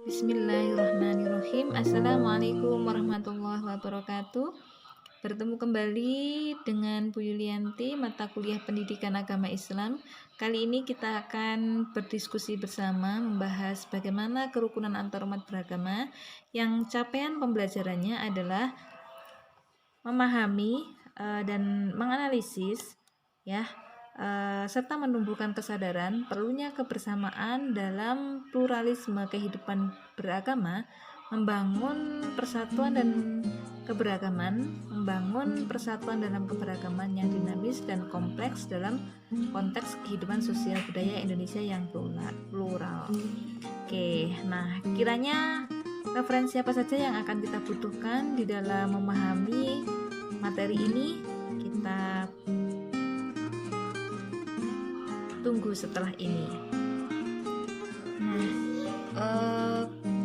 Bismillahirrahmanirrahim. Assalamualaikum warahmatullahi wabarakatuh. Bertemu kembali dengan Bu Yulianti, mata kuliah Pendidikan Agama Islam. Kali ini kita akan berdiskusi bersama membahas bagaimana kerukunan antarumat beragama yang capaian pembelajarannya adalah memahami dan menganalisis ya serta menumbuhkan kesadaran perlunya kebersamaan dalam pluralisme kehidupan beragama, membangun persatuan dalam keberagaman yang dinamis dan kompleks dalam konteks kehidupan sosial budaya Indonesia yang plural. Oke, nah kiranya referensi apa saja yang akan kita butuhkan di dalam memahami materi ini? Kita tunggu setelah ini. Nah,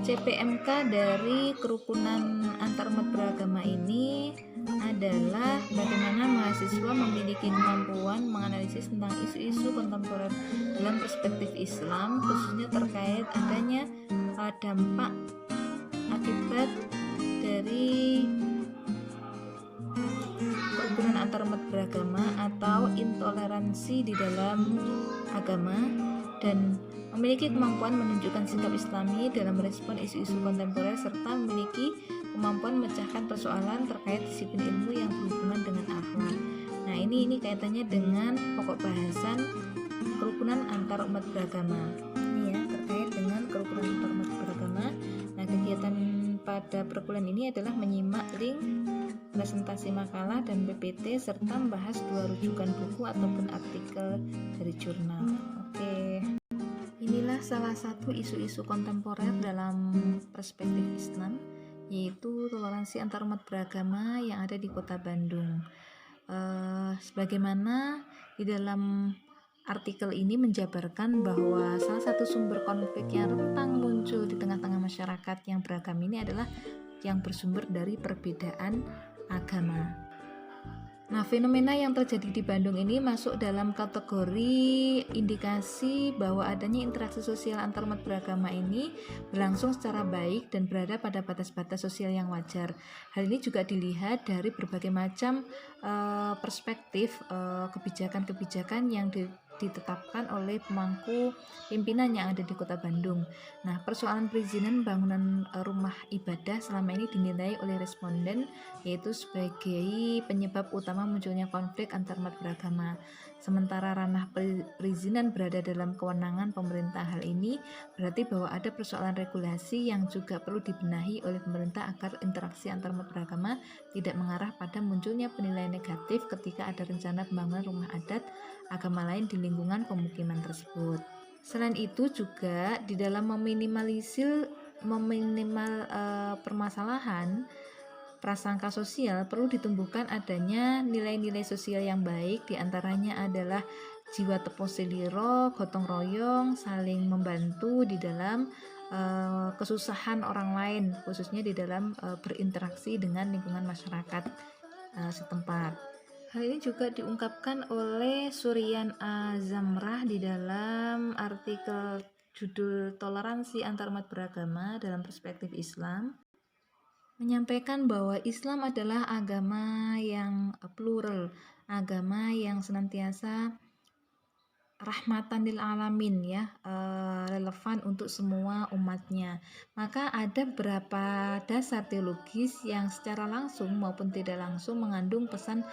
CPMK dari kerukunan antarumat beragama ini adalah bagaimana mahasiswa memiliki kemampuan menganalisis tentang isu-isu kontemporer dalam perspektif Islam, khususnya terkait adanya dampak akibat dari kerukunan antarumat beragama atau intoleransi di dalam agama, dan memiliki kemampuan menunjukkan sikap Islami dalam merespon isu-isu kontemporer serta memiliki kemampuan memecahkan persoalan terkait disiplin ilmu yang berhubungan dengan akhlak. Nah, ini kaitannya dengan pokok bahasan kerukunan antarumat beragama. Ini ya, terkait dengan kerukunan antarumat beragama. Nah, kegiatan pada perkuliahan ini adalah menyimak link presentasi makalah dan PPT serta membahas 2 rujukan buku ataupun artikel dari jurnal. Oke. Inilah salah satu isu-isu kontemporer dalam perspektif Islam, yaitu toleransi antarumat beragama yang ada di Kota Bandung. Sebagaimana di dalam artikel ini menjabarkan bahwa salah satu sumber konflik yang rentan muncul di tengah-tengah masyarakat yang beragam ini adalah yang bersumber dari perbedaan agama. Nah, fenomena yang terjadi di Bandung ini masuk dalam kategori indikasi bahwa adanya interaksi sosial antarumat beragama ini berlangsung secara baik dan berada pada batas-batas sosial yang wajar. Hal ini juga dilihat dari berbagai macam perspektif kebijakan-kebijakan yang ditetapkan oleh pemangku pimpinan yang ada di Kota Bandung. Nah, persoalan perizinan bangunan rumah ibadah selama ini dinilai oleh responden yaitu sebagai penyebab utama munculnya konflik antarumat beragama. Sementara ranah perizinan berada dalam kewenangan pemerintah, hal ini berarti bahwa ada persoalan regulasi yang juga perlu dibenahi oleh pemerintah agar interaksi antarumat beragama tidak mengarah pada munculnya penilaian negatif ketika ada rencana pembangunan rumah adat agama lain di lingkungan pemukiman tersebut. Selain itu juga di dalam permasalahan prasangka sosial perlu ditumbuhkan adanya nilai-nilai sosial yang baik, diantaranya adalah jiwa teposeliro, gotong royong, saling membantu di dalam kesusahan orang lain, khususnya di dalam berinteraksi dengan lingkungan masyarakat setempat. Hal ini juga diungkapkan oleh Suryan Azamrah di dalam artikel judul Toleransi Antarumat Beragama dalam Perspektif Islam, menyampaikan bahwa Islam adalah agama yang plural, agama yang senantiasa rahmatan lil alamin ya, relevan untuk semua umatnya. Maka ada beberapa dasar teologis yang secara langsung maupun tidak langsung mengandung pesan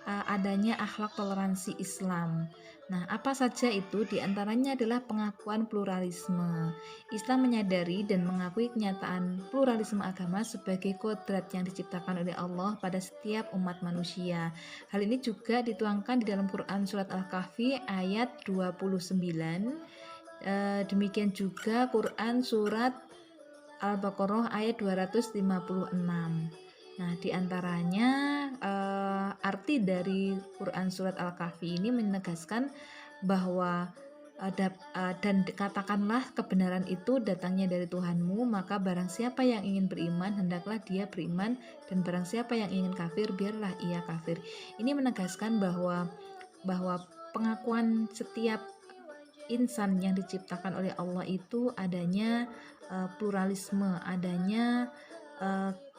adanya akhlak toleransi Islam. Nah, apa saja itu? Di antaranya adalah pengakuan pluralisme. Islam menyadari dan mengakui kenyataan pluralisme agama sebagai kodrat yang diciptakan oleh Allah pada setiap umat manusia. Hal ini juga dituangkan di dalam Quran Surat Al-Kahfi ayat 29. Demikian juga Quran Surat Al-Baqarah ayat 256. Nah, diantaranya arti dari Quran Surat Al-Kahfi ini menegaskan bahwa dan katakanlah kebenaran itu datangnya dari Tuhanmu, maka barang siapa yang ingin beriman hendaklah dia beriman, dan barang siapa yang ingin kafir biarlah ia kafir. Ini menegaskan bahwa pengakuan setiap insan yang diciptakan oleh Allah itu adanya pluralisme, adanya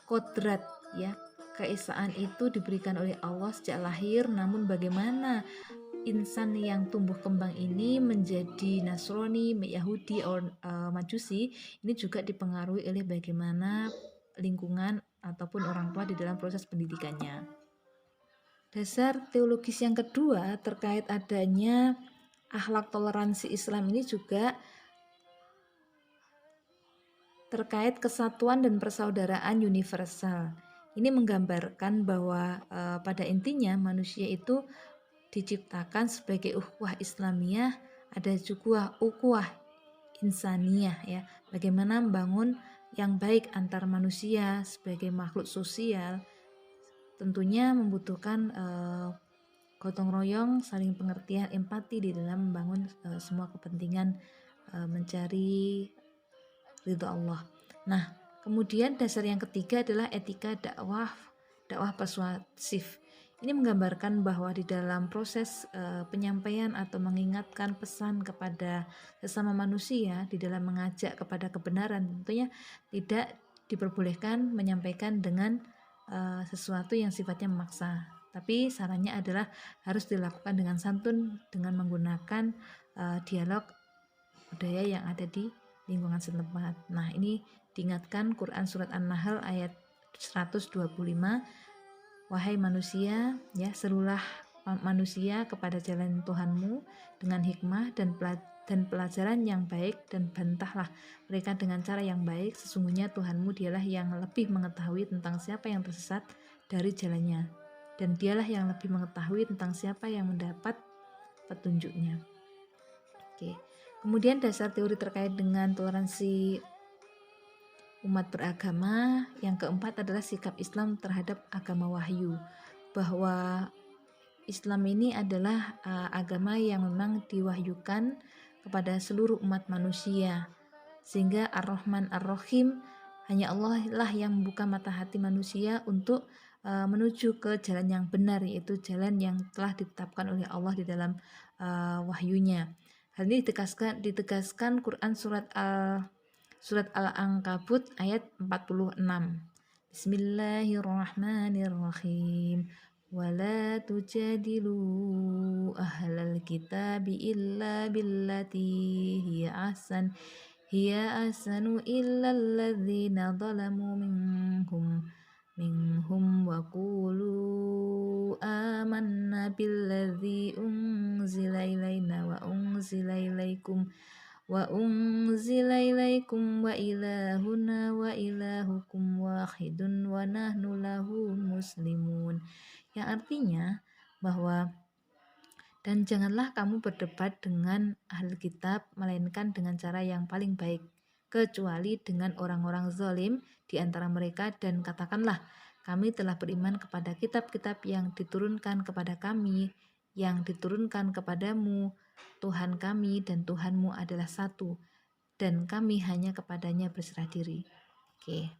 kodrat ya. Keesaan itu diberikan oleh Allah sejak lahir, namun bagaimana insan yang tumbuh kembang ini menjadi Nasrani, Yahudi, atau Majusi, ini juga dipengaruhi oleh bagaimana lingkungan ataupun orang tua di dalam proses pendidikannya. Dasar teologis yang kedua terkait adanya akhlak toleransi Islam ini juga terkait kesatuan dan persaudaraan universal. Ini menggambarkan bahwa pada intinya manusia itu diciptakan sebagai ukhuwah Islamiyah, ada juga ukhuwah insaniyah ya. Bagaimana membangun yang baik antar manusia sebagai makhluk sosial, tentunya membutuhkan gotong royong, saling pengertian, empati di dalam membangun semua kepentingan mencari ridho Allah. Nah, kemudian dasar yang ketiga adalah etika dakwah persuasif. Ini menggambarkan bahwa di dalam proses penyampaian atau mengingatkan pesan kepada sesama manusia di dalam mengajak kepada kebenaran, tentunya tidak diperbolehkan menyampaikan dengan sesuatu yang sifatnya memaksa. Tapi sarannya adalah harus dilakukan dengan santun, dengan menggunakan dialog budaya yang ada di lingkungan setempat. Nah, ini diingatkan Quran surat An-Nahl ayat 125. Wahai manusia, ya serulah manusia kepada jalan Tuhanmu dengan hikmah dan pelajaran yang baik, dan bantahlah mereka dengan cara yang baik. Sesungguhnya Tuhanmu dialah yang lebih mengetahui tentang siapa yang tersesat dari jalannya, dan dialah yang lebih mengetahui tentang siapa yang mendapat petunjuknya. Oke. Kemudian dasar teori terkait dengan toleransi umat beragama yang keempat adalah sikap Islam terhadap agama wahyu, bahwa Islam ini adalah agama yang memang diwahyukan kepada seluruh umat manusia, sehingga Ar-Rahman Ar-Rahim, hanya Allah lah yang membuka mata hati manusia untuk menuju ke jalan yang benar, yaitu jalan yang telah ditetapkan oleh Allah di dalam wahyunya. Hal ini ditegaskan Quran surat Al-Ankabut ayat 46. Bismillahirrahmanirrahim. Wala tujadilu ahlal kitabi illa billati hiya ahsanu illa alladzina zalamu minhum wa qulu amanna billadzi unzila ilaina wa unzila ilaikum wa ilahuna wa ilahukum wahidun wa nahnu lahu muslimun, yang artinya bahwa dan janganlah kamu berdebat dengan ahli kitab melainkan dengan cara yang paling baik, kecuali dengan orang-orang zalim di antara mereka, dan katakanlah kami telah beriman kepada kitab-kitab yang diturunkan kepada kami, yang diturunkan kepadamu, Tuhan kami dan Tuhanmu adalah satu, dan kami hanya kepadanya berserah diri. Oke.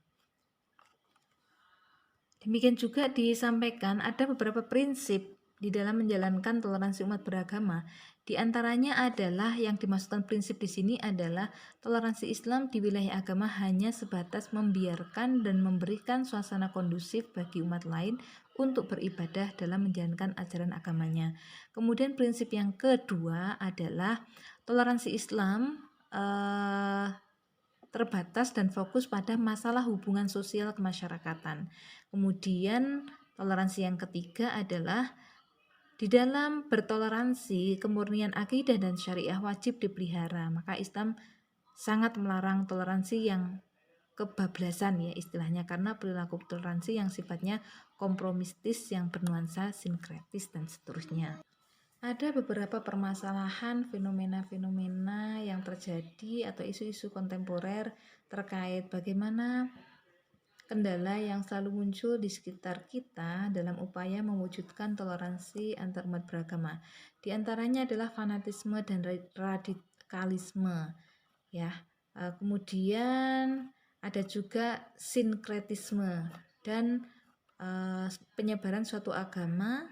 Demikian juga disampaikan ada beberapa prinsip di dalam menjalankan toleransi umat beragama. Di antaranya adalah yang dimaksudkan prinsip di sini adalah toleransi Islam di wilayah agama hanya sebatas membiarkan dan memberikan suasana kondusif bagi umat lain untuk beribadah dalam menjalankan ajaran agamanya. Kemudian prinsip yang kedua adalah toleransi Islam terbatas dan fokus pada masalah hubungan sosial kemasyarakatan. Kemudian toleransi yang ketiga adalah di dalam bertoleransi, kemurnian akidah dan syariah wajib dipelihara. Maka Islam sangat melarang toleransi yang kebablasan ya istilahnya, karena perilaku toleransi yang sifatnya kompromistis yang bernuansa sinkretis dan seterusnya. Ada beberapa permasalahan fenomena-fenomena yang terjadi atau isu-isu kontemporer terkait bagaimana kendala yang selalu muncul di sekitar kita dalam upaya mewujudkan toleransi antar umat beragama. Di antaranya adalah fanatisme dan radikalisme. Ya, kemudian ada juga sinkretisme dan penyebaran suatu agama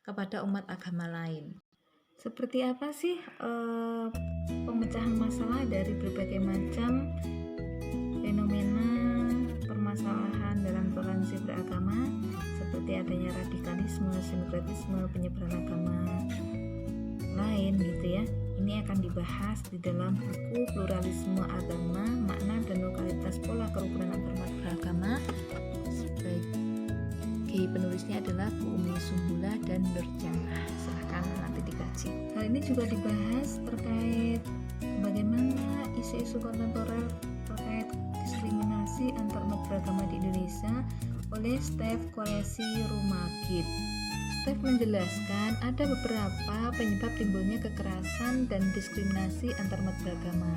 kepada umat agama lain. Seperti apa sih pemecahan masalah dari berbagai macam fenomena permasalahan dalam toleransi beragama seperti adanya radikalisme, sinkretisme, penyebaran agama lain gitu ya. Ini akan dibahas di dalam buku Pluralisme Agama, Makna dan Lokalitas Pola Kerukunan Antarumat Beragama. Sebagai penulisnya adalah Bu Umi Sumbula dan Nurjannah. Silahkan nanti dikaji. Hal ini juga dibahas terkait bagaimana isu-isu kontemporer terkait diskriminasi antarumat beragama di Indonesia oleh Steph Qureshi Rumagit. Steph menjelaskan ada beberapa penyebab timbulnya kekerasan dan diskriminasi antarumat beragama.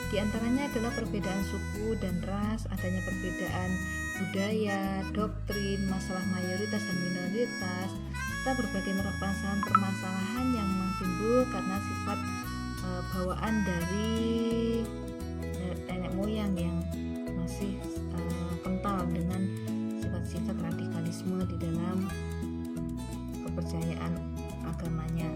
Di antaranya adalah perbedaan suku dan ras, adanya perbedaan budaya, doktrin, masalah mayoritas dan minoritas, serta berbagai permasalahan yang memang timbul karena sifat bawaan dari nenek moyang yang masih kental dengan sifat-sifat radikalisme di dalam kepercayaan agamanya.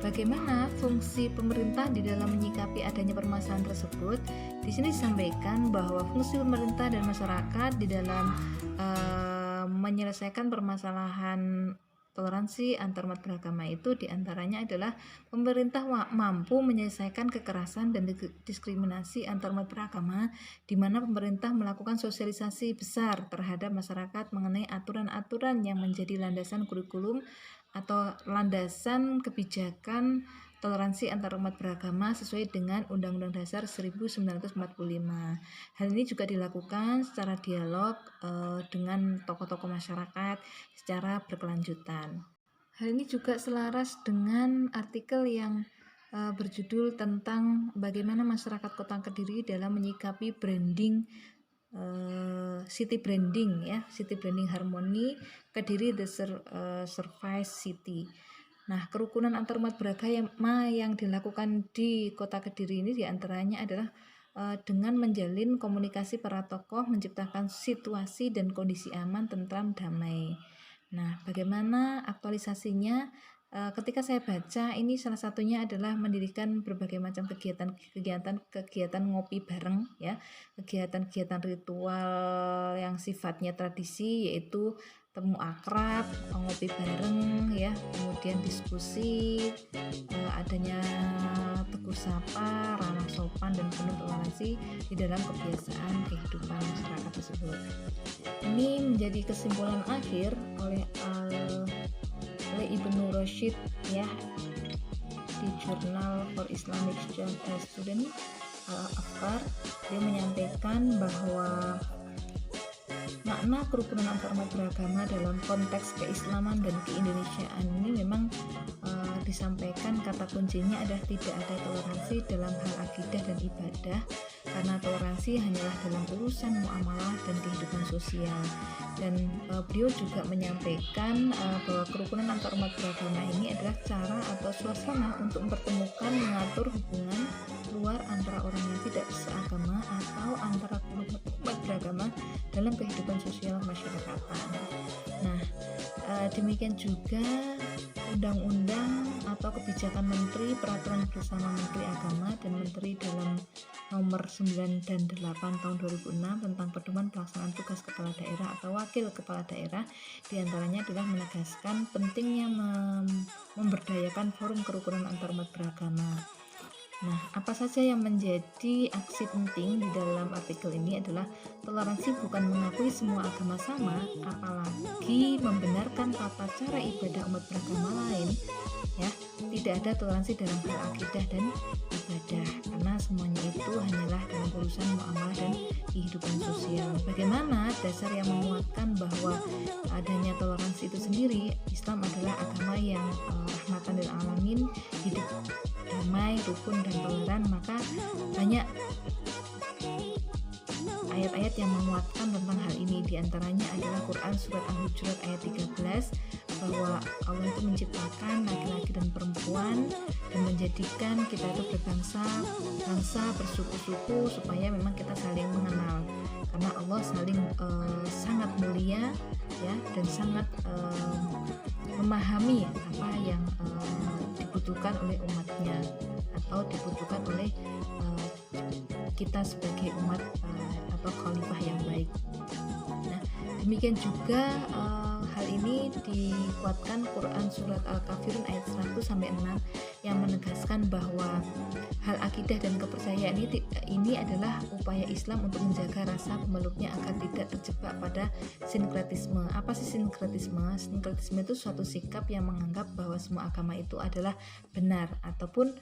Bagaimana fungsi pemerintah di dalam menyikapi adanya permasalahan tersebut? Di sini disampaikan bahwa fungsi pemerintah dan masyarakat di dalam menyelesaikan permasalahan toleransi antarumat beragama itu diantaranya adalah pemerintah mampu menyelesaikan kekerasan dan diskriminasi antarumat beragama, di mana pemerintah melakukan sosialisasi besar terhadap masyarakat mengenai aturan-aturan yang menjadi landasan kurikulum atau landasan kebijakan toleransi antarumat beragama sesuai dengan Undang-Undang Dasar 1945. Hal ini juga dilakukan secara dialog dengan tokoh-tokoh masyarakat secara berkelanjutan. Hal ini juga selaras dengan artikel yang berjudul tentang bagaimana masyarakat Kota Kediri dalam menyikapi branding city branding ya, city branding harmoni Kediri the Service City. Nah, kerukunan antarumat beragama yang dilakukan di Kota Kediri ini diantaranya adalah dengan menjalin komunikasi para tokoh, menciptakan situasi dan kondisi aman, tentram, damai. Nah, bagaimana aktualisasinya? Ketika saya baca, ini salah satunya adalah mendirikan berbagai macam kegiatan ngopi bareng ya, kegiatan ritual yang sifatnya tradisi, yaitu temu akrab, ngopi bareng ya, kemudian diskusi, adanya tegur sapa, ramah sopan dan penuh toleransi di dalam kebiasaan kehidupan masyarakat tersebut. Ini menjadi kesimpulan akhir oleh Ibnu Rashid ya di Journal for Islamic Student Al-Afkar. Dia menyampaikan bahwa makna kerukunan antarumat beragama dalam konteks keislaman dan keindonesiaan ini memang disampaikan kata kuncinya adalah tidak ada toleransi dalam hal akidah dan ibadah, karena toleransi hanyalah dalam urusan muamalah dan kehidupan sosial. Dan beliau juga menyampaikan bahwa kerukunan antarumat beragama ini adalah cara atau suasana untuk mempertemukan, mengatur hubungan luar antara orang yang tidak seagama atau antara umat beragama dalam kehidupan sosial masyarakatan. Nah, demikian juga undang-undang atau kebijakan menteri, peraturan bersama Menteri Agama dan Menteri dalam nomor 9 dan 8 tahun 2006 tentang pedoman pelaksanaan tugas kepala daerah atau wakil kepala daerah, diantaranya adalah menegaskan pentingnya memberdayakan forum kerukunan antarumat beragama. Nah, apa saja yang menjadi aksi penting di dalam artikel ini adalah toleransi bukan mengakui semua agama sama, apalagi membenarkan tata cara ibadah umat beragama lain. Ya, tidak ada toleransi dalam hal akidah dan ibadah, karena semuanya itu hanyalah dalam urusan muamalah dan kehidupan sosial. Bagaimana dasar yang menguatkan bahwa adanya toleransi itu sendiri? Islam adalah agama yang rahmatan lil alamin, hidup damai, rukun dan toleran. Maka banyak ayat-ayat yang menguatkan tentang hal ini. Di antaranya adalah Quran surat Al-Hujurat ayat 13, bahwa Allah itu menciptakan laki-laki dan perempuan dan menjadikan kita itu berbangsa, bersuku-suku, supaya memang kita saling mengenal, karena Allah sangat mulia ya, dan sangat memahami apa yang dibutuhkan oleh umatnya atau dibutuhkan oleh kita sebagai umat Demikian juga hal ini dikuatkan Quran surat Al-Kafirun ayat 100-6 yang menegaskan bahwa hal akidah dan kepercayaan ini adalah upaya Islam untuk menjaga rasa pemeluknya agar tidak terjebak pada sinkretisme. Apa sih sinkretisme? Sinkretisme itu suatu sikap yang menganggap bahwa semua agama itu adalah benar ataupun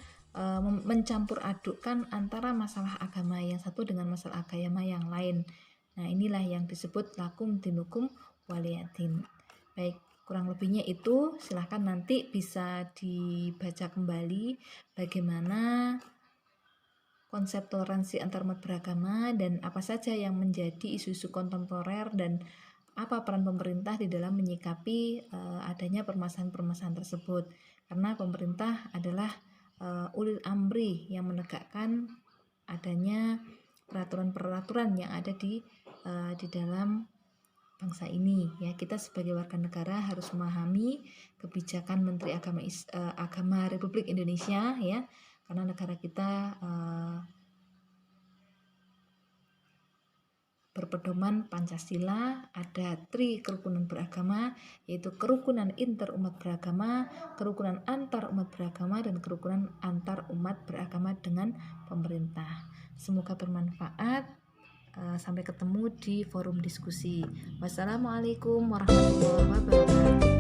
mencampur adukkan antara masalah agama yang satu dengan masalah agama yang lain. Nah, inilah yang disebut lakum dinukum waliyadin. Baik, kurang lebihnya itu silahkan nanti bisa dibaca kembali bagaimana konsep toleransi antarumat beragama dan apa saja yang menjadi isu-isu kontemporer dan apa peran pemerintah di dalam menyikapi adanya permasalahan-permasalahan tersebut. Karena pemerintah adalah ulil amri yang menegakkan adanya peraturan-peraturan yang ada di dalam bangsa ini ya. Kita sebagai warga negara harus memahami kebijakan Menteri Agama Republik Indonesia ya, karena negara kita berpedoman Pancasila, ada kerukunan beragama, yaitu kerukunan interumat beragama, kerukunan antar umat beragama, dan kerukunan antar umat beragama dengan pemerintah. Semoga bermanfaat. Sampai ketemu di forum diskusi. Wassalamualaikum warahmatullahi wabarakatuh.